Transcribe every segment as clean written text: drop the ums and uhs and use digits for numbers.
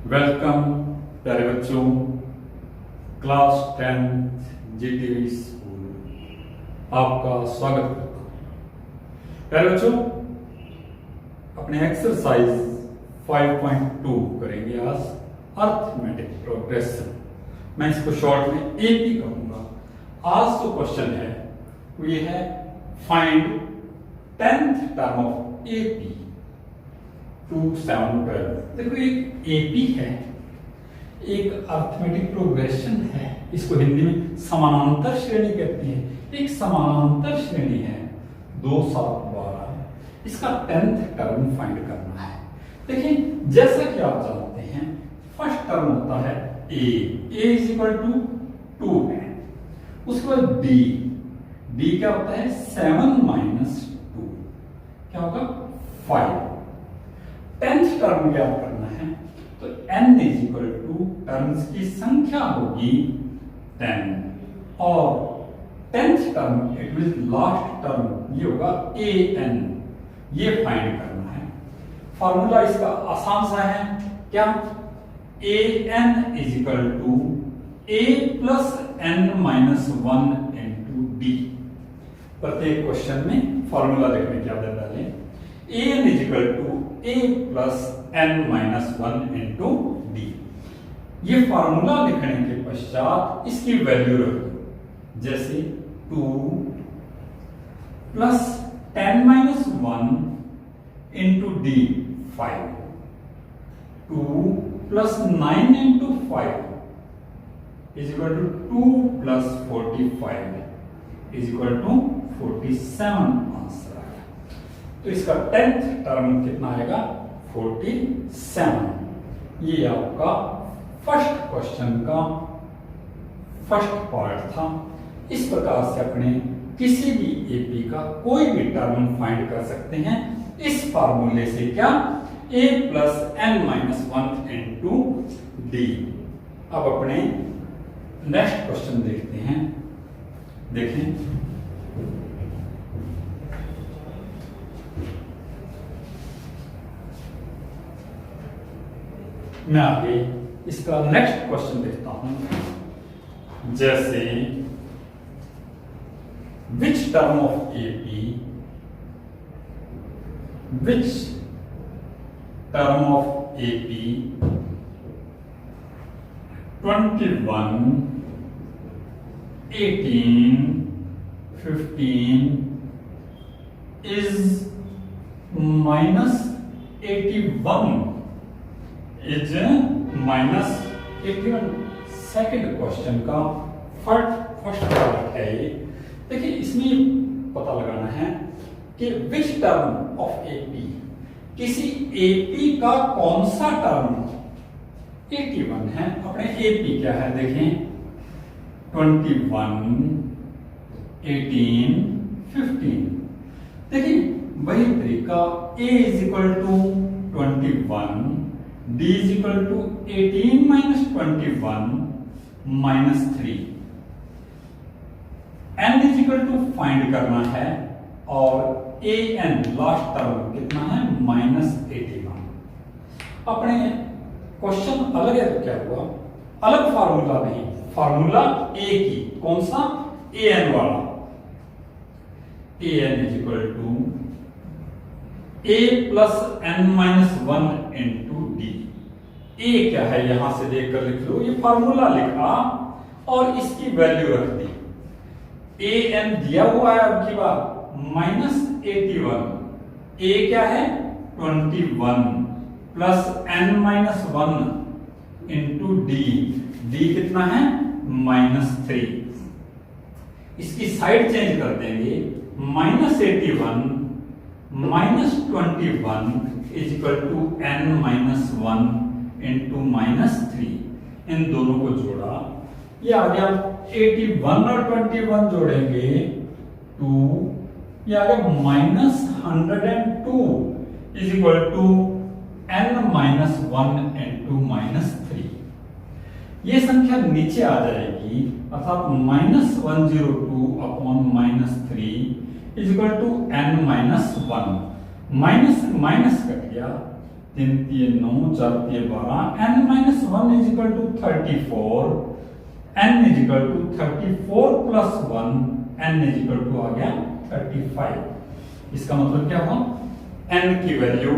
Welcome प्यारे बच्चों, class 10 Zee TV school आपका स्वागत करता हूं। प्यारे बच्चों, अपने एक्सरसाइज 5.2 करेंगे आज, अर्थमेटिक प्रोग्रेशन। मैं इसको शॉर्ट में एपी कहूंगा। आज जो क्वेश्चन है वो ये है, find 10th term of AP 2, 7, 12। देखो, एक एपी है, एक अर्थमेटिक प्रोग्रेशन है। इसको हिंदी में समानांतर श्रेणी कहते हैं। एक समानांतर श्रेणी है 2, 7, 12। इसका 10th टर्म फाइंड करना है। देखिए, जैसा कि आप जानते हैं, फर्स्ट टर्म होता है ए इज इक्वल टू 2 है। उसके बाद डी क्या होता है 7 माइनस 2, क्या होगा 5। 10th टर्म ज्ञात करना है तो n is equal to terms की संख्या होगी 10 और 10th term it mean last term ये होगा an। ये फाइंड करना है। फॉर्मूला इसका आसान सा है, क्या an is equal to a plus n minus 1 into D. प्रत्येक क्वेश्चन में फॉर्मूला देखने की आदत डालें। an is equal to a plus n minus 1 into D. ये फॉर्मूला लिखने के पश्चात इसकी वैल्यू रख दो। जैसे 2 प्लस 10 माइनस 1 इंटू डी 5, 2 प्लस 9 into 5 is equal to 2 plus 45 is equal to 47 answer. तो इसका 10th टर्म कितना आएगा 47। ये आपका फर्स्ट क्वेश्चन का फर्स्ट पार्ट था। इस प्रकार से अपने किसी भी एपी का कोई भी टर्म फाइंड कर सकते हैं इस फार्मूले से, क्या a plus n minus 1 into D. अब अपने नेक्स्ट क्वेश्चन देखते हैं। देखें, मैं आगे इसका नेक्स्ट क्वेश्चन देखता हूं। जैसे which term of AP 21, 18, 15 is minus 81 is minus 81। Second question का फर्स्ट पार्ट है ये। देखिए, इसमें पता लगाना है कि विच टर्म ऑफ एपी, किसी एपी का कौन सा टर्म 81 है। अपने एपी क्या है देखें, 21, 18, 15। देखिए, वही तरीका a is equal to 21, d is equal to 18 minus 21 minus 3, n is equal to find करना है और an लास्ट टर्म कितना है माइनस 81। अपने क्वेश्चन अलग है तो क्या हुआ, अलग फार्मूला नहीं, फार्मूला a की कौन सा an वाला। an is equal to a plus n minus 1 into d. A क्या है यहां से देखकर लिख लो, ये फार्मूला लिखा और इसकी वैल्यू रख दी। an दिया हुआ है, अब की बात माइनस 81। ए क्या है 21 plus n minus 1 into D कितना है माइनस 3। इसकी साइड चेंज कर देंगे, minus 81 minus 21 is equal to n minus 1 into minus 3। इन दोनों को जोड़ा, ये आ गया 81 और 21 जोड़ेंगे 2, ये आ गया minus 102 is equal to n minus 1 into minus 3। ये संख्या नीचे आ जाएगी, अर्थात minus 102 upon minus 3 is equal to n minus 1। Minus minus cut गया 3 3 9 4 3 12 n minus 1 is equal to 34 n is equal to 34 plus 1 n is equal to आ गया 35। इसका मतलब क्या हुआ, n की वैल्यू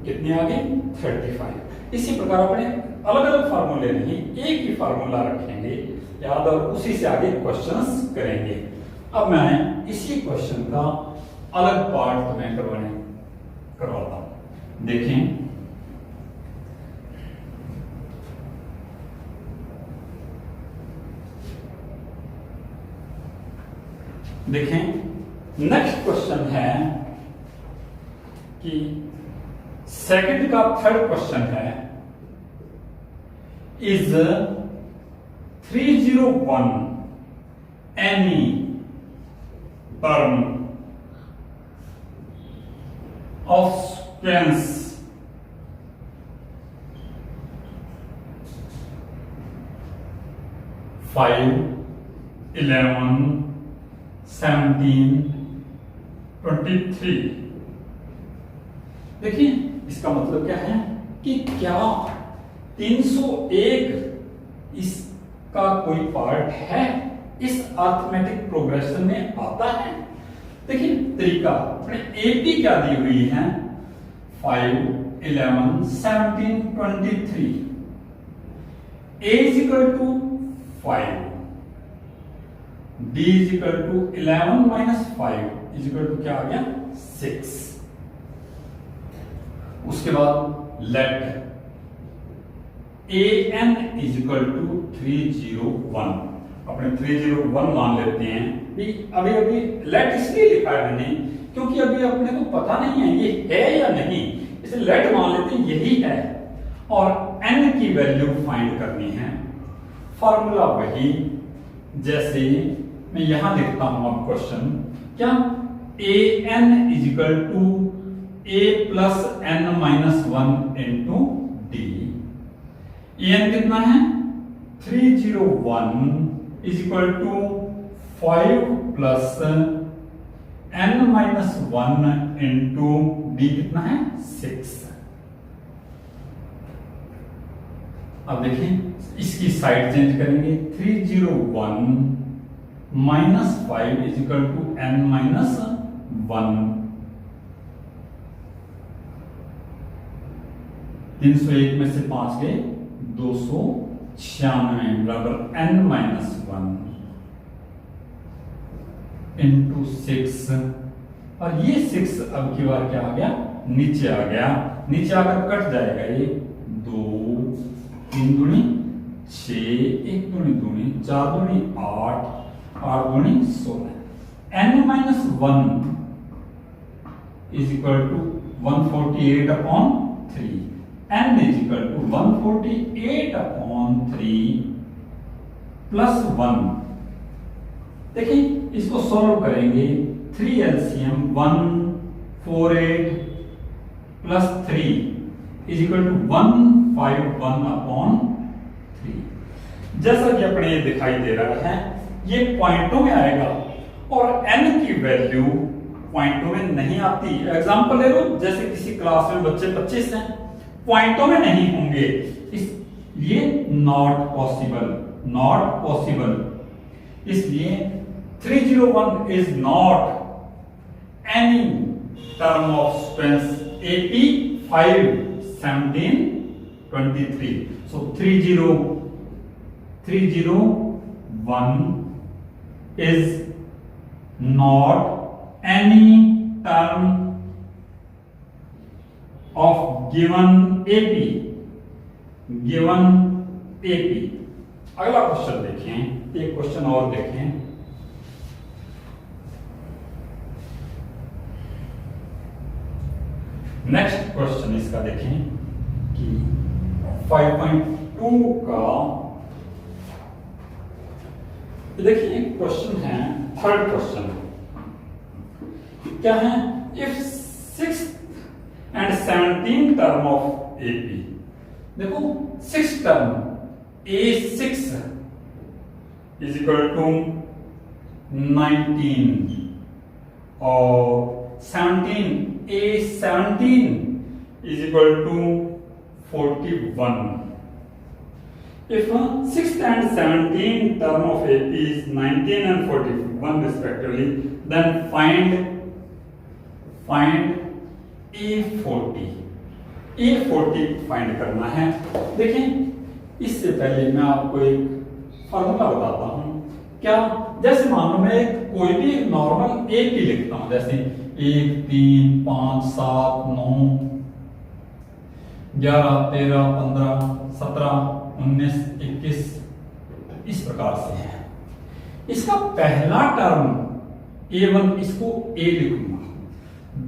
कितनी आ गई 35। इसी प्रकार अपने अलग अलग फार्मूले नहीं, एक ही फार्मूला रखेंगे याद और उसी से आगे क्वेश्चंस करेंगे। अब मैं इसी क्वेश्चन का अलग पार्ट तुम्हें करवाता हूं। देखें नेक्स्ट क्वेश्चन है कि सेकंड का थर्ड क्वेश्चन है, is 301 any term of sequence 5 11 17 23। देखिए इसका मतलब क्या है कि क्या 301 इसका कोई पार्ट है, इस अरिथमेटिक प्रोग्रेशन में आता है। देखिए तरीका, अपने एपी क्या दी हुई है 5 11 17 23, a is equal to 5, b is equal to 11 minus 5 is equal to क्या आ गया 6। उसके बाद let an is equal to 301, अपने 301 मान लेते हैं। अभी अभी लेट इसलिए लिखा है मैंने क्योंकि अभी अपने को पता नहीं है ये है या नहीं, इसलिए लेट मान लेते हैं यही है और n की वैल्यू फाइंड करनी है। फॉर्मूला वही जैसे मैं यहां लिखता हूं अब क्वेश्चन, क्या an is equal to a plus n minus 1 into D. an कितना है 301 is equal to 5 plus n minus 1 into D कितना है 6। अब देखिए इसकी साइड चेंज करेंगे, 301 minus 5 is equal to n minus 1। 301 में से 5 गए 296 बराबर n माइनस 1 इंटू 6, और ये 6 अब की बार क्या आ गया नीचे आ गया, नीचे आकर कट जाएगा ये 2 3 दूनी 6 1 दूनी दूनी 4 दूनी 8 8 दूनी 16, n minus 1 is equal to 148 upon 3, n is equal to 148 upon 3 plus 1। देखिए इसको सॉल्व करेंगे, 3 LCM 148 plus 3 is equal to 151 upon 3। जैसा कि अपने ये दिखाई दे रहा है ये पॉइंटों में आएगा और n की वैल्यू पॉइंटों में नहीं आती। एग्जांपल ले लो, जैसे किसी क्लास में बच्चे 25 हैं, पॉइंटों में नहीं होंगे, इसलिए नॉट पॉसिबल। इसलिए 301 is not any term of sequence AP 5 17 23। So 301 is not any term of given AP। अगला क्वेश्चन देखें, एक क्वेश्चन और देखें। नेक्स्ट क्वेश्चन इसका देखें कि 5.2 का देखिए क्वेश्चन है, थर्ड क्वेश्चन क्या है, if 6 and 17 term of AP, देखो 6 term A6 is equal to 19 और 17 A17 is equal to 41. If 6th and 17th term of AP is 19 and 41 respectively, then find A40. A40 find करना है। देखें, इससे पहले मैं आपको एक फॉर्मूला बताता हूं। क्या, जैसे मान लो मैं कोई भी नॉर्मल AP लिखता हूं, जैसे 1 3 5 7 9 11 13 15 17 19 21 इस प्रकार से है। इसका पहला टर्म A1, इसको A लिखूंगा।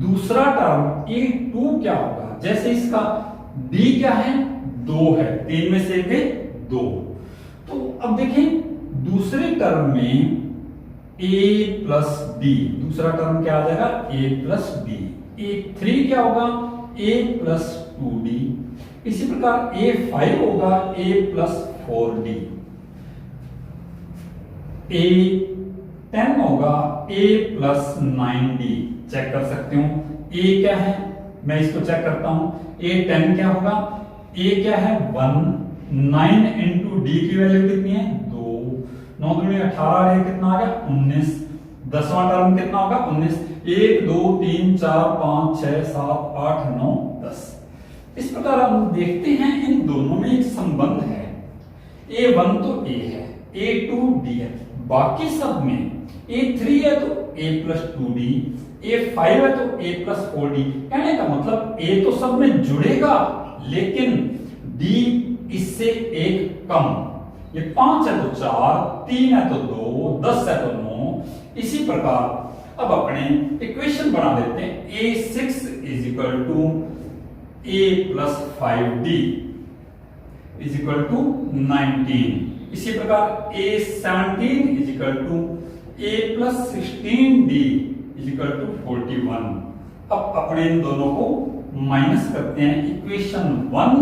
दूसरा टर्म A2 क्या होगा? जैसे इसका D क्या है? 2 है, 3 में से 2। तो अब देखें, दूसरे टर्म में A प्लस D, दूसरा टर्म क्या आ जाएगा? A plus D। A3 क्या होगा? A plus 2D। इसी प्रकार A5 होगा A प्लस 4D। A10 होगा A प्लस 9D। चेक कर सकते हो A क्या है, मैं इसको चेक करता हूं। A10 क्या होगा? A क्या है? 1। 9 इंटू D की वैल्यू कितनी है? 2। 9 दूनी 18, ये कितना आ गया? 19। 10वां टर्म कितना होगा? 19। 1 2 3 4 5 6 7 8 9 10। इस प्रकार हम देखते हैं इन दोनों में एक संबंध है। A1 तो A है, A2 D है, बाकी सब में A3 है तो A प्लस 2D, A5 है तो A प्लस 4D। कहने का मतलब A तो सब में जुड़ेगा, लेकिन D इससे एक कम। ये 5 है तो 4, 3 है तो 2, 10 है तो 9। इसी प्रकार अब अपने इक्वेशन बना देते हैं। A6 is equal to A plus 5D is equal to 19। इसी प्रकार A17 is equal to A plus 16D is equal to 41। अब अपने इन दोनों को माइनस करते हैं। Equation 1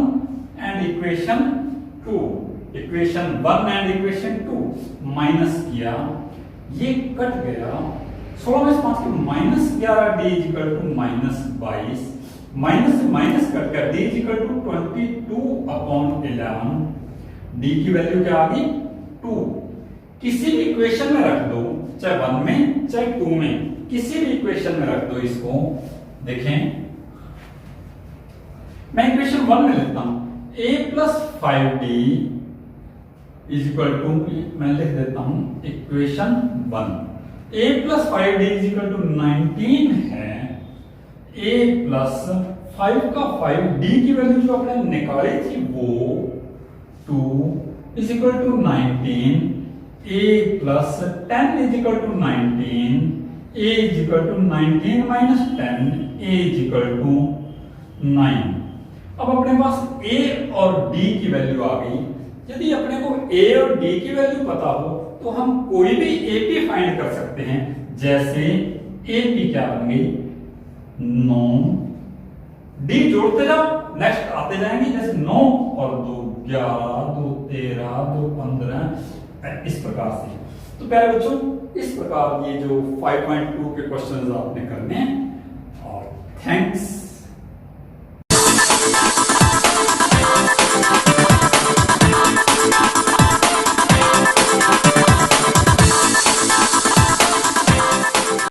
and equation 2, equation 1 and equation 2 minus किया, ये कट गया। 16 में 5 के minus 11D is equal to minus 22। Minus से माइनस कट कर D is equal to 22/11। D की वैल्यू क्या आ गई? 2। किसी भी इक्वेशन में रख दो, चाहे 1 में चाहे 2 में, किसी भी इक्वेशन में रख दो इसको। देखें, मैं इक्वेशन 1 में लिखता हूं A plus 5D is equal to, मैं लिख देता हूं equation 1। A plus 5D is equal to 19 है। A प्लस 5 का 5D की वैल्यू जो आपने निकाली थी वो 2 is equal to 19। A plus 10 is equal to 19। A is equal to 19 minus 10, A is equal to 9। अब अपने पास A और D की वैल्यू आ गई। यदि अपने को A और D की वैल्यू पता हो तो हम कोई भी AP फाइंड कर सकते हैं। जैसे AP क्या बन गई? 9। D जोड़ते जाओ, नेक्स्ट आते जाएंगे। जैसे 9 और 2 11, 2 13, 2 15, इस प्रकार से। तो प्यारे बच्चों, इस प्रकार ये जो 5.2 के क्वेश्चंस आपने करने हैं। और थैंक्स।